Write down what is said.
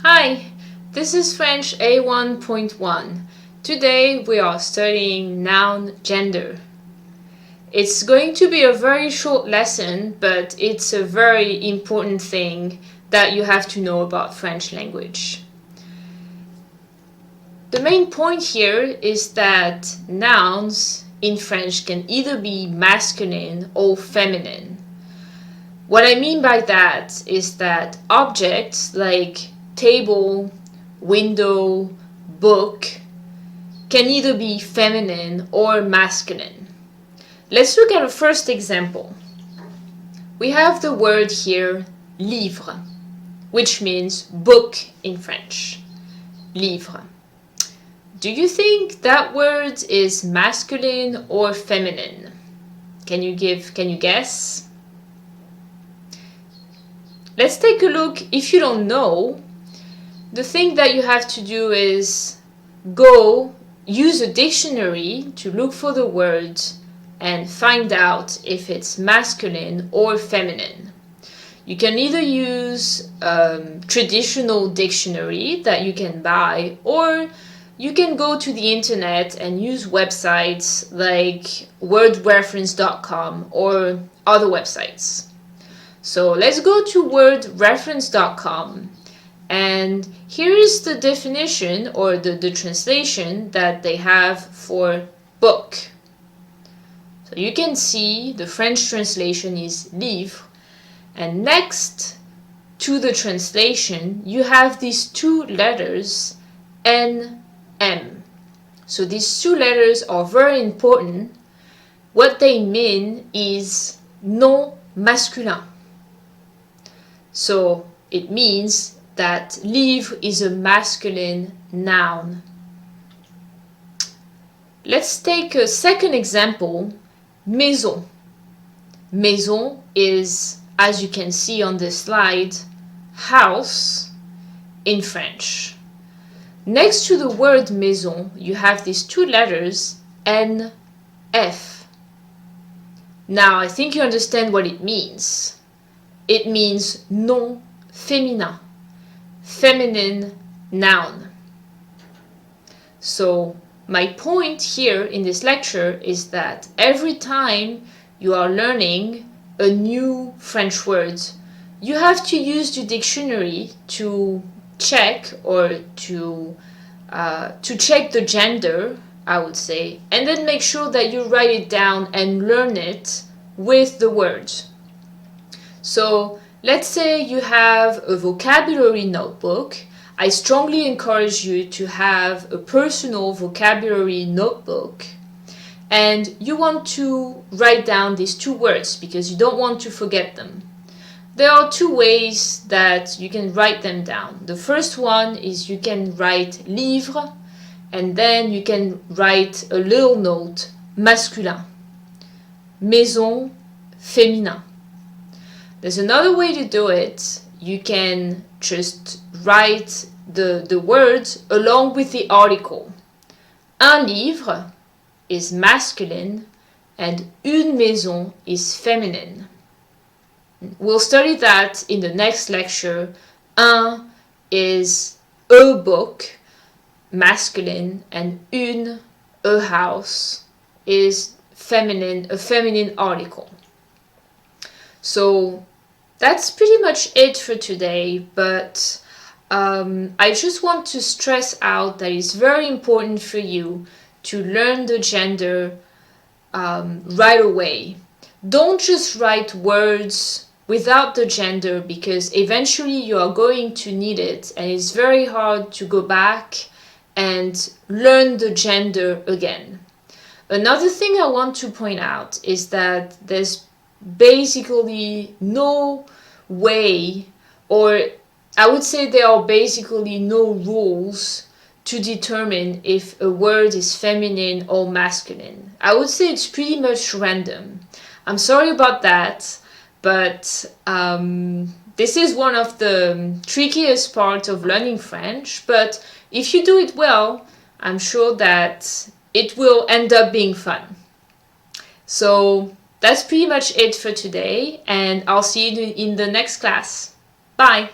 Hi, this is French A1.1. Today we are studying noun gender. It's going to be a very short lesson, but it's a very important thing that you have to know about French language. The main point here is that nouns in French can either be masculine or feminine. What I mean by that is that objects like table, window, book can either be feminine or masculine. Let's look at a first example. We have the word here, livre, which means book in French. Livre. Do you think that word is masculine or feminine? Can you guess? Let's take a look. If you don't know, the thing that you have to do is use a dictionary to look for the word and find out if it's masculine or feminine. You can either use a traditional dictionary that you can buy, or you can go to the internet and use websites like wordreference.com or other websites. So let's go to wordreference.com, and here is the definition or the translation that they have for book. So you can see the French translation is livre, and next to the translation you have these two letters N, M. So these two letters are very important. What they mean is non masculin. So it means that livre is a masculine noun. Let's take a second example, maison. Maison is, as you can see on the slide, house in French. Next to the word maison, you have these two letters, N, F. Now, I think you understand what it means. It means non féminin, feminine noun. So, my point here in this lecture is that every time you are learning a new French word, you have to use the dictionary to check or to check the gender, I would say, and then make sure that you write it down and learn it with the words. So let's say you have a vocabulary notebook. I strongly encourage you to have a personal vocabulary notebook, and you want to write down these two words because you don't want to forget them. There are two ways that you can write them down. The first one is you can write livre, and then you can write a little note, masculin, maison, féminin. There's another way to do it. You can just write the words along with the article. Un livre is masculine and une maison is feminine. We'll study that in the next lecture. Un is a book, masculine, and une, a house, is feminine, a feminine article. So that's pretty much it for today, but I just want to stress out that it's very important for you to learn the gender right away. Don't just write words without the gender, because eventually you are going to need it, and it's very hard to go back and learn the gender again. Another thing I want to point out is that there's basically no way, or I would say there are basically no rules to determine if a word is feminine or masculine. I would say it's pretty much random. I'm sorry about that, but this is one of the trickiest parts of learning French, but if you do it well, I'm sure that it will end up being fun. So that's pretty much it for today, and I'll see you in the next class. Bye!